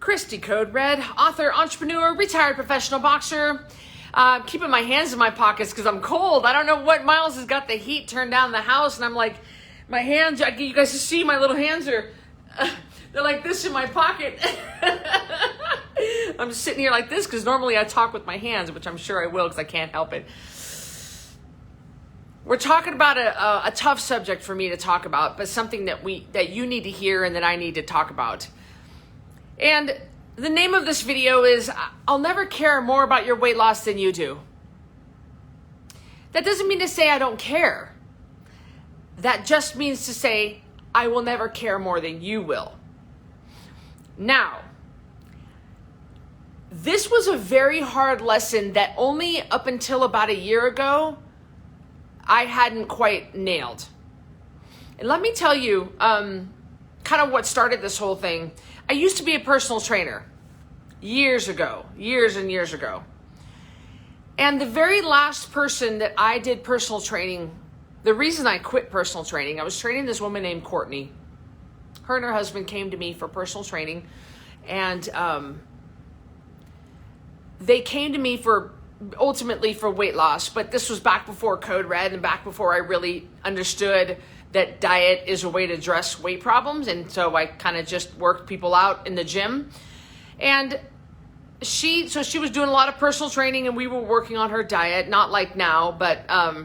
Christy Code Red, author, entrepreneur, retired professional boxer. Keeping my hands in my pockets because I'm cold. I don't know what Miles has got the heat turned down in the house, and I'm like, my hands, you guys just see my little hands are, they're like this in my pocket. I'm just sitting here like this because normally I talk with my hands, which I'm sure I will because I can't help it. We're talking about a tough subject for me to talk about, but something that you need to hear and that I need to talk about. And the name of this video is, I'll never care more about your weight loss than you do. That doesn't mean to say I don't care. That just means to say, I will never care more than you will. Now, this was a very hard lesson that only up until about a year ago, I hadn't quite nailed. And let me tell you, kind of what started this whole thing. I used to be a personal trainer years and years ago. And the very last person that I did personal training, the reason I quit personal training, I was training this woman named Courtney. Her and her husband came to me for personal training, and they came to me ultimately for weight loss, but this was back before Code Red and back before I really understood that diet is a way to address weight problems. And so I kind of just worked people out in the gym. And she was doing a lot of personal training, and we were working on her diet, not like now, but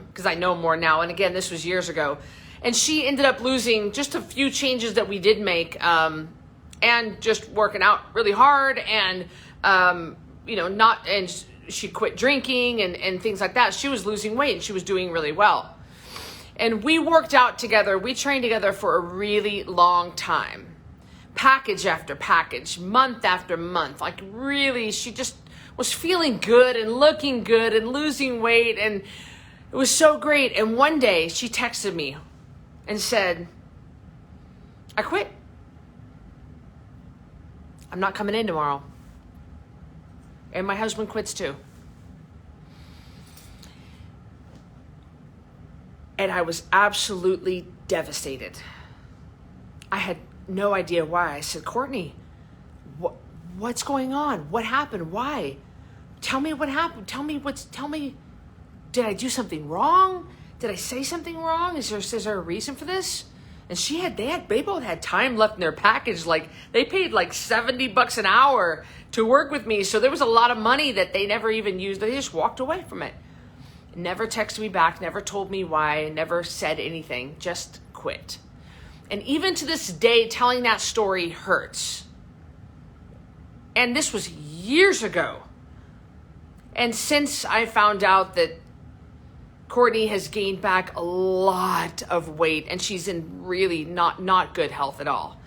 because I know more now. And again, this was years ago. And she ended up losing just a few changes that we did make, and just working out really hard, and and she quit drinking and things like that. She was losing weight and she was doing really well. And we worked out together. We trained together for a really long time. Package after package, month after month. Like really, she just was feeling good and looking good and losing weight. And it was so great. And one day she texted me and said, I quit. I'm not coming in tomorrow. And my husband quits too. And I was absolutely devastated. I had no idea why. I said, Courtney, what's going on? What happened? Why? Tell me what happened. Tell me, did I do something wrong? Did I say something wrong? Is there a reason for this? And they both had time left in their package. Like they paid like $70 an hour to work with me. So there was a lot of money that they never even used. They just walked away from it. Never texted me back, never told me why, never said anything, just quit. And even to this day, telling that story hurts. And this was years ago. And since I found out that Courtney has gained back a lot of weight and she's in really not good health at all.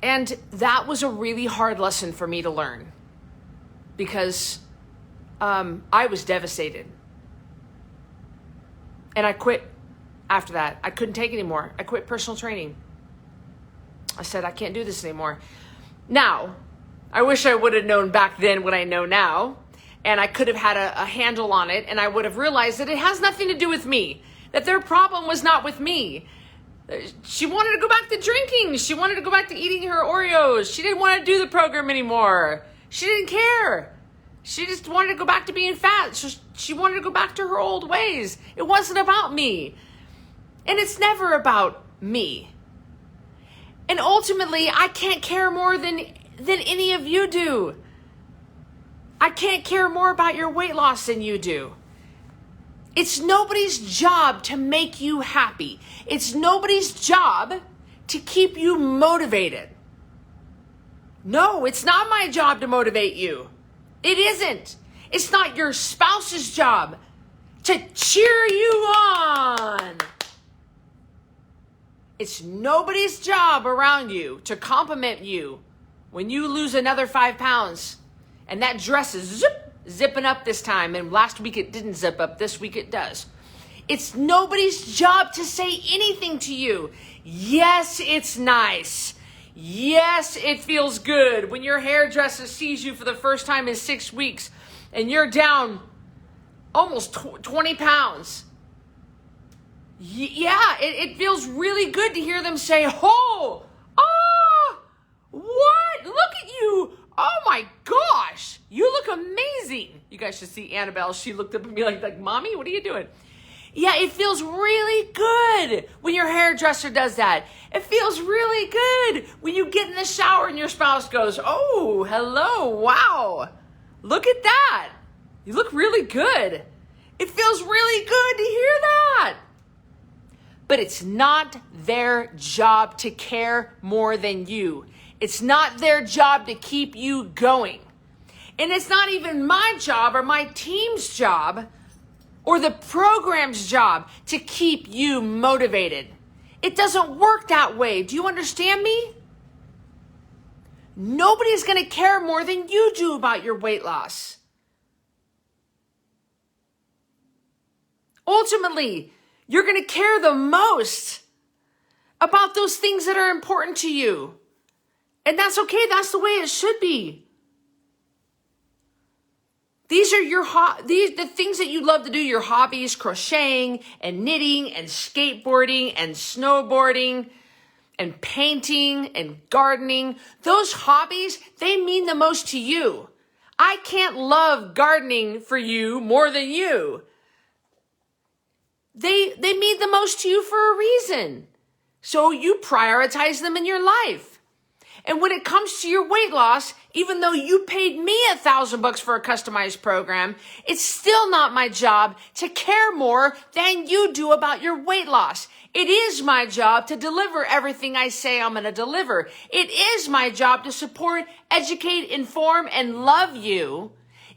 And that was a really hard lesson for me to learn because I was devastated. And I quit after that. I couldn't take it anymore. I quit personal training. I said, I can't do this anymore. Now, I wish I would have known back then what I know now. And I could have had a handle on it. And I would have realized that it has nothing to do with me. That their problem was not with me. She wanted to go back to drinking. She wanted to go back to eating her Oreos. She didn't want to do the program anymore. She didn't care. She just wanted to go back to being fat. She wanted to go back to her old ways. It wasn't about me. And it's never about me. And ultimately, I can't care more than any of you do. I can't care more about your weight loss than you do. It's nobody's job to make you happy. It's nobody's job to keep you motivated. No, it's not my job to motivate you. It isn't. It's not your spouse's job to cheer you on. It's nobody's job around you to compliment you when you lose another 5 pounds and that dress is zipping up this time. And last week it didn't zip up. This week it does. It's nobody's job to say anything to you. Yes, it's nice. Yes, it feels good when your hairdresser sees you for the first time in 6 weeks and you're down almost 20 pounds. Yeah, it feels really good to hear them say, oh, amazing. You guys should see Annabelle. She looked up at me like, Mommy, what are you doing? Yeah, it feels really good when your hairdresser does that. It feels really good when you get in the shower and your spouse goes, oh, hello, wow. Look at that. You look really good. It feels really good to hear that. But it's not their job to care more than you. It's not their job to keep you going. And it's not even my job or my team's job or the program's job to keep you motivated. It doesn't work that way. Do you understand me? Nobody's going to care more than you do about your weight loss. Ultimately, you're going to care the most about those things that are important to you. And that's okay. That's the way it should be. These are the things that you love to do, your hobbies, crocheting and knitting and skateboarding and snowboarding and painting and gardening. Those hobbies, they mean the most to you. I can't love gardening for you more than you. They mean the most to you for a reason. So you prioritize them in your life. And when it comes to your weight loss, even though you paid me $1,000 for a customized program, it's still not my job to care more than you do about your weight loss. It is my job to deliver everything I say I'm going to deliver. It is my job to support, educate, inform, and love you.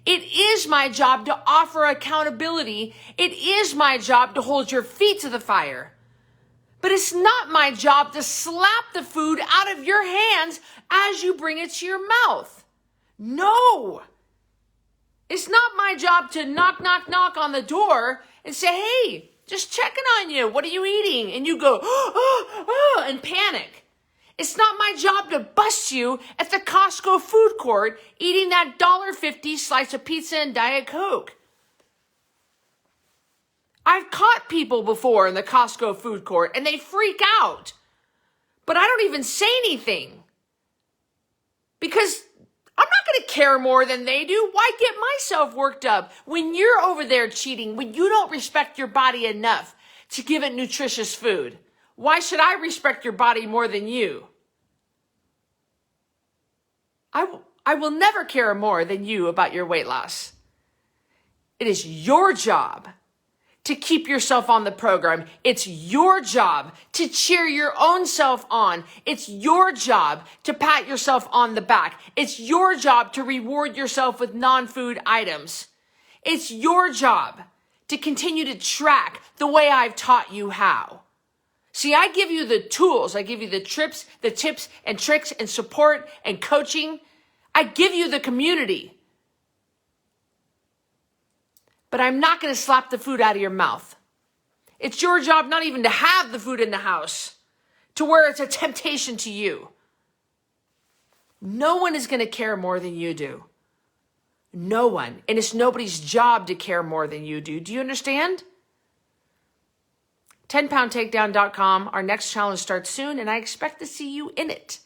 It is my job to offer accountability. It is my job to hold your feet to the fire. But it's not my job to slap the food out of your hands as you bring it to your mouth. No. It's not my job to knock, knock, knock on the door and say, hey, just checking on you. What are you eating? And you go, and panic. It's not my job to bust you at the Costco food court eating that $1.50 slice of pizza and Diet Coke. I've caught people before in the Costco food court and they freak out. But I don't even say anything. Because I'm not going to care more than they do. Why get myself worked up when you're over there cheating, when you don't respect your body enough to give it nutritious food? Why should I respect your body more than you? I will never care more than you about your weight loss. It is your job to keep yourself on the program. It's your job to cheer your own self on. It's your job to pat yourself on the back. It's your job to reward yourself with non-food items. It's your job to continue to track the way I've taught you how. See, I give you the tools. I give you the tips and tricks and support and coaching. I give you the community. But I'm not going to slap the food out of your mouth. It's your job not even to have the food in the house to where it's a temptation to you. No one is going to care more than you do. No one. And it's nobody's job to care more than you do. Do you understand? 10poundtakedown.com. Our next challenge starts soon, and I expect to see you in it.